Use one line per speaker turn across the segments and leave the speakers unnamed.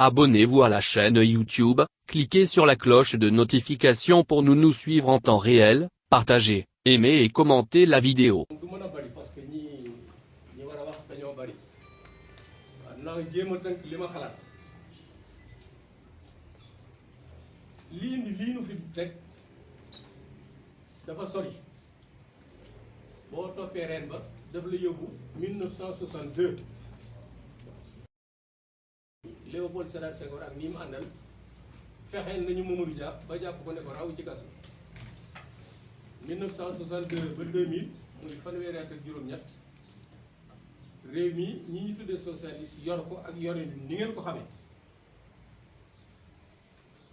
Abonnez-vous à la chaîne YouTube, cliquez sur la cloche de notification pour nous suivre en temps réel, partagez, aimez et commentez la vidéo.
lii nu fi teg dafa sori boo toppee reen ba daf la yóbbu 1962 Léopold Sédar Senghor ak ñi mu àndal fexeel nañu Mamadou Dia ba jàpp ko ne ko raw ci kaso 1962 ba 2000 muy fanweeri at ak juróom-ñett réew mi ñi ñu tuddee socialiste yor ko ak yorin ni ngeen ko xamee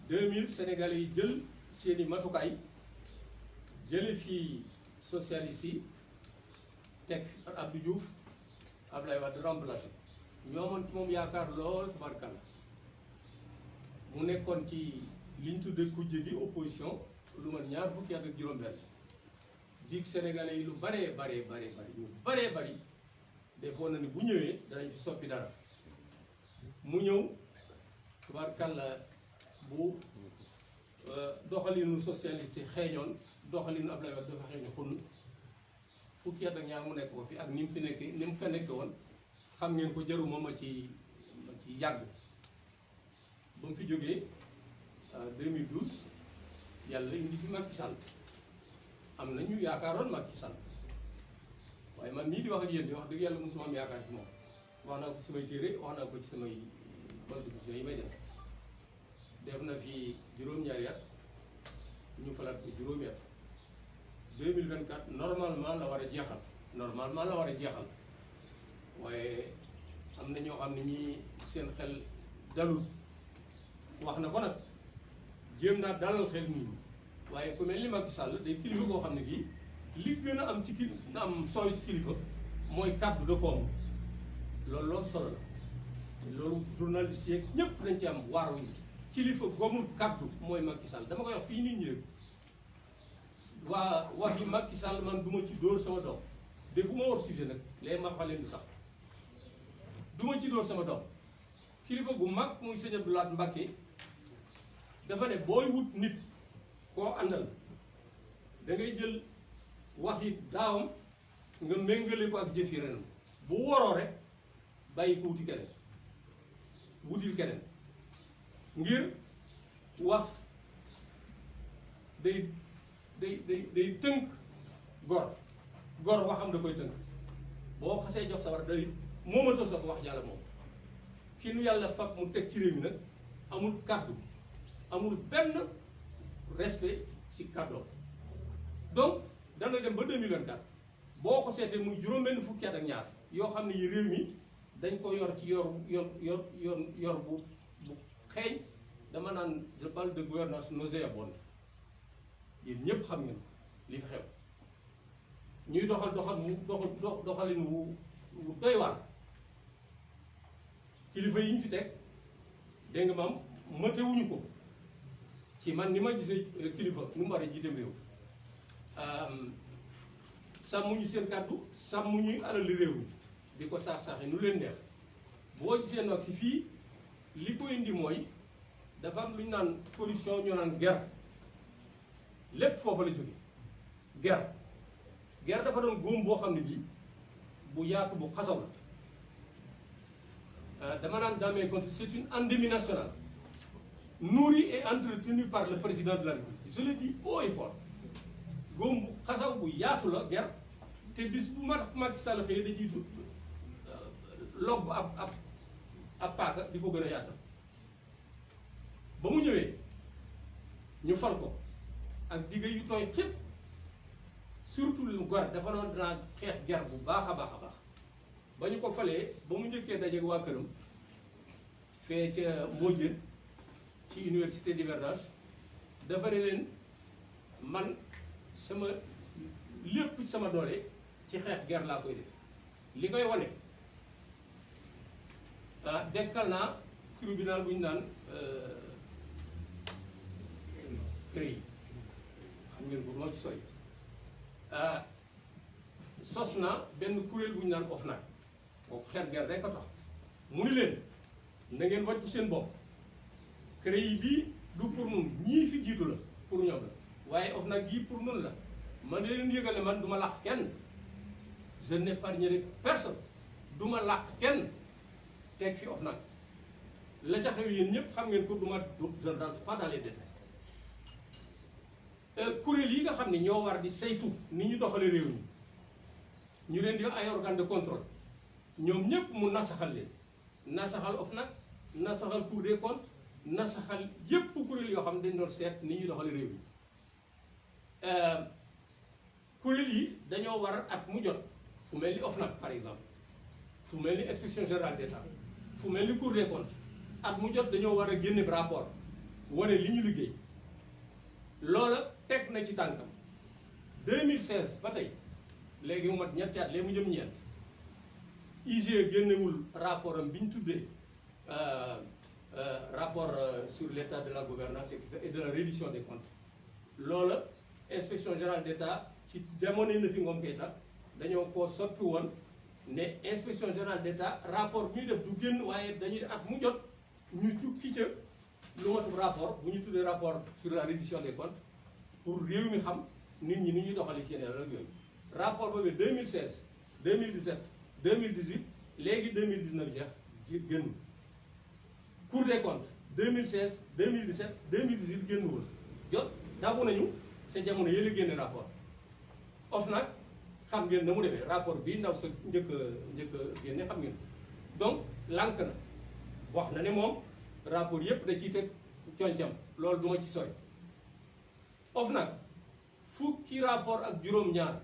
2000 Sénégalais yi jël seeni matukaay jële fii socialiste yi teg Abdou Diouf Abdoulaye Wade remplacé ñoo amoon ci moom yaakaar lool tabarkalla mu nekkoon ci liñ tuddee kujje gi opposition lu man ñaar fukki at ak juróom-benn dig Sénégalais yi lu baree bari defoon na ni bu ñëwee danañ fi soppi dara mu ñëw tabarkalla bu doxalinu socialiste yi xeeñoon doxalinu Abdoulaye Wade dafa xeeñu xun fukki at ak ñaar mu nekk ko fi ak ni mu fi nekkee ni mu fa nekke woon xam ngeen ko jaruma ma ci yàgg ba mu fi jógee 2012 yàlla indi fi Macky Sall am na ñu yaakaaroon Macky Sall waaye man nii di wax ak yéen di wax dëgg yàlla mosuma am yaakaar ci moom wax naa ko ci samay téere wax naa ko ci samay contribution yi may def na fi juróom-ñaari at ñu falaat ko juróomi at 2024 normalement la war a jeexal waaye am na ñoo xam ne ñi seen xel dalul wax na ko nag jéem naa dalal xel nit ñi waaye ku mel ni Macky Sall day kilifa koo xam ne bii li gën a am ci am solo ci kilifa mooy kàddu de koom loolu solo la te loolu journaliste yeeg ñëpp dañ ci am waar wi kilifa gomul kàddu mooy Macky Sall dama koy wax fii nit ñi rek wax yi Macky Sall man duma ci dóor sama doom defuma war sujet nag léegi ma wax leen lu tax duma ci dóor sama doom kilifa gu mag muy sëñ Abdou Lahad Mbacké dafa ne booy wut nit koo àndal da ngay jël wax yi daawam nga méngale ko ak jëf yi renam bu waroo rek bàyyi ko wuti keneen wutil keneen ngir wax day tënk gor waxam da koy tënk boo xasee jox sa war day moomatoo sa ko wax yàlla moom ki nu yàlla fab mu teg ci réew mi nag amul kàddu amul benn respect ci kàddoom donc dana dem ba 2024 boo ko seetee muy juróom-benn fukki at ak ñaar yoo xam ne yi réew mi dañ ko yor ci yor bu xeeñ dama naan je parle de gouvernance nauséabonde yéen ñëpp xam ngeen li fi xew ñuy doxalin wu doy waar kilifa yi ñu fi teg dégg nga maam matewuñu ko ci man ni ma gisee kilifa nu mu war a jiiteem réew sàmmuñu seen kàddu sàmmuñu alali réew mi di ko saax-saaxe nu leen neex boo gisee nag si fii li ko indi mooy dafa am lu ñu naan corruption ñu naan guerre lépp foofa la jóge guerre dafa doon góom boo xam ne bii bu yaatu bu xasaw la dama naan dans mes comptes c'est une endémie nationale nourrie et entretenue par le président de la République je le dis haut et fort góom bu xasaw bu yaatu la guerre te bis bu Macky Sall xëy da ciy log bu ab paaka di ko gën a yaatal ba mu ñëwee ñu fal ko ak digg yu tooy xépp surtout lu gor dafa noonu danaa xeex guerre bu baax a baax ba ñu ko falee ba mu njëkkee dajeeg waa këram fee ca Mbodiène ci université d'hivernage dafa ne leen man sama lépp sama doole ci xeex guerre laa koy def li koy wane dekkal naa tribunal bu ñu naan CREI xam ngeen ko moo ci sori sos naa benn kuréel bu ñu naan OFNAC boobu xeex guerre rek a tax mu ni leen na ngeen wàcc seen bopp CREI bii du pour nun ñii fi jiitu la pour ñoom la waaye OFNAC gii pour nun la man leen yëgal ne man du ma làq kenn je n'épargnerai personne du ma làq kenn teg fi OFNAC la ca xew yéen ñëpp xam ngeen ko du ma je ne rentre pas dans les détails kuréel yi nga xam ne ñoo war di saytu ni ñu doxale réew mi ñu leen di ay organe de contrôle ñoom ñëpp mu nasaxal leen nasaxal OFNAC nasaxal Cour des comptes nasaxal yépp kuréel yoo xam ne dañ doon seet ni ñuy doxale réew mi kuréel yi dañoo war at mu jot fu mel ni OFNAC par exemple fu mel ni inspection générale d'État fu mel ni Cour des comptes at mu jot dañoo war a génne rapport wane li ñu liggéey loola teg na ci tànkam 2016 ba tey léegi mu mat ñetti at léegi mu jëm ñeent IGE génnewul rapport am bi ñu tuddee rapport sur l'état de la gouvernance et de la reddition des comptes loola inspection générale d'État ci jamono na fi Ngom Keïta dañoo koo soppi woon ne inspection générale d'État rapport bi ñuy def du génn waaye dañuy at mu jot ñu jukki ca lu matum rapport bu ñu tuddee rapport sur la reddition des comptes pour réew mi xam nit ñi ni ñuy doxali ci yeneen ak yooyu rapport boobu 2016 2017 2018 léegi 2019 jeex génn Cour des comptes 2016 2017 2018 génn woon jot dabu nañu ca jamono yële génne rapport OFNAC xam ngeen na mu demee rapport bi ndaw sa njëkk a génne xam ngeen donc lànk na wax na ne moom rapport yépp da ciy teg concam loolu duma ci sori OFNAC fukki rapport ak juróom-ñaar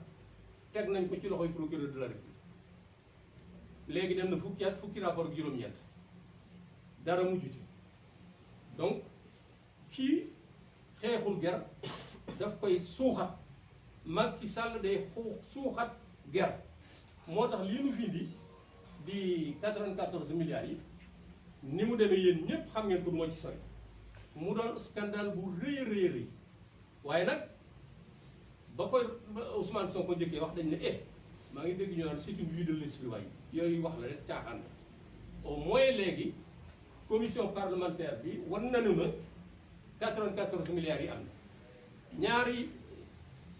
teg nañ ko ci loxoy procureur de la République léegi dem na fukki at fukki rapport ak juróom-ñeent dara mujj ci donc kii xeexul ger daf koy suuxat Macky Sall day suuxat ger moo tax lii nu fi di 94 milliards yi ni mu demee yéen ñépp xam ngeen ko du ma ci sori mu doon scandale bu rëy a rëy waaye nag ba koy Ousmane Sonko njëkkee wax dañ ne maa ngi dégg ñu naan c'est une vue de l'esprit waaye yooyu wax la rek caaxaan la au moins léegi commission parlementaire bi war nañu na 94 milliards yi am na ñaari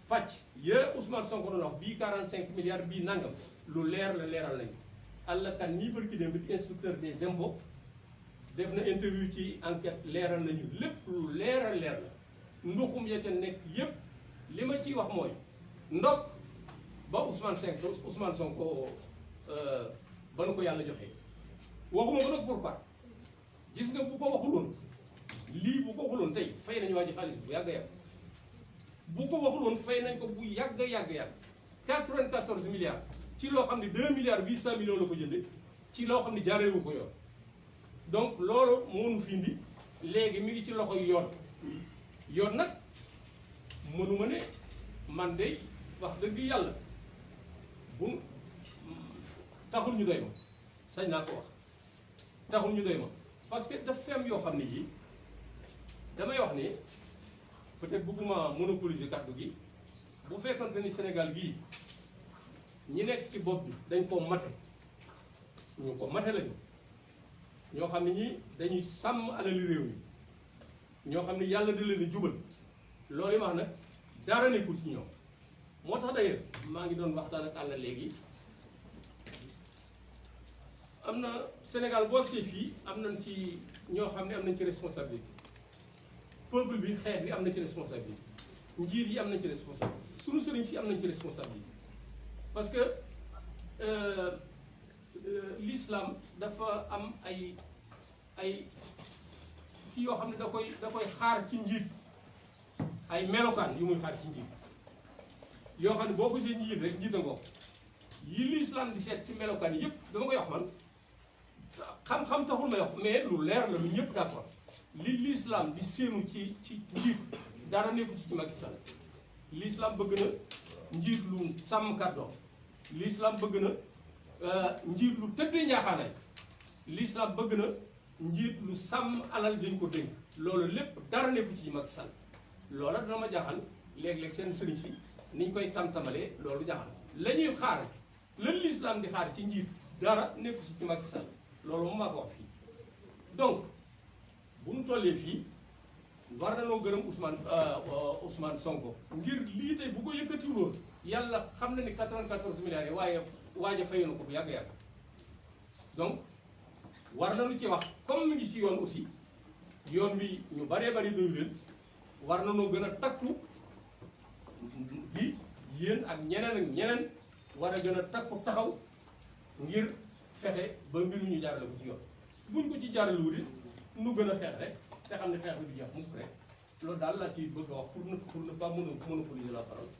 pàcc ya Ousmane Sonko doon wax bii 45 milliards bii nangam lu leer la leeral nañu àll kan ñii bërki dem bi inspecteur des impôts def na interview ci enquête leeral nañu lépp lu leeral leer la nduxum ya ca nekk yépp li ma ciy wax mooy ndok ba Ousmane Sonko ba nu ko yàlla joxee waxuma ko nag pour part gis nga bu ko waxuloon lii bu ko waxuloon tey fay nañu waa ji xaalis bu yàgg yàgg bu ko waxuloon fay nañ ko bu yàgg 94 milliards ci loo xam ne 2 milliards 800 millions la ko jënde ci loo xam ne jaareewu ko yoon donc loolu moo nu fi indi léegi mi ngi ci loxo yoon nag mënuma ne man de wax dëgg yàlla bu taxul ñu doy ma sañ naa ko wax taxul ñu doy ma parce que daf fi am yoo xam ne ji damay wax ne peut-être bëgguma monopoliser kàddu gi bu fekkonte ni Sénégal gii ñi nekk ci bopp bi dañ koo mate ñu ko mate lañu ñoo xam ne ñi dañuy sàmm alali réew mi ñoo xam ne yàlla da leen a jubal loolu yi ma wax nag dara nekkul ci ñoom moo tax d'ailleurs maa ngi doon waxtaan ak àll léegi am na Sénégal boo gisee fii am nañ ci ñoo xam ne am nañ ci responsabilité peuple bi xeet bi am na ci responsabilité njiit yi am nañ ci responsabilité sunu sëriñ si am nañ ci responsabilité parce que l'islam dafa am ay kii yoo xam ne da koy xaar ci njiit ay melokaan yu muy xaar ci njiit yoo xam ne boo ko see njiit rek njiita ngoo yi l'islam di seet ci melokaan yëpp dama koy wax man xam-xam taxul may wax mais lu leer la lu ñëpp d'accord li l'islam di séenu ci njiit dara nekku ci Macky Sall l'islam bëgg na njiit lu sàmm kàddoom l'islam bëgg na njiit lu tëddee njaaxaanaay l'islam bëgg na njiit lu sàmm alal dañ ko dénk loolu lépp dara nekku ci Macky Sall loola dana ma jaaxal léeg-léeg seen sëriñ si niñ koy tam-tamalee loolu jaaxal la ñuy xaar lan l'islam di xaar ci njiit dara nekku ci Macky Sall loolu moom maa ko wax fii donc bu ñu tollee fii war na noo gërëm Ousmane Sonko ngir lii tey bu ko yëkkatiwuloon yàlla xam na ni 94 milliards yi waaye waaja fay na ko bu yàgg-yàgg donc war nañu ci wax comme mi ngi ci yoon aussi yoon bi ñu baree bari doyu leen war na noo gën a takku gi yéen ak ñeneen war a gën a takku taxaw ngir fexe ba mbir ñu jaarale ko ci yoon buñ ko ci jaarale wuti nu gën a xeex rek te xam ne xeex bi du jeex mukk rek loolu daal laa ci bëgg a wax pour ne pas monopoliser la parole.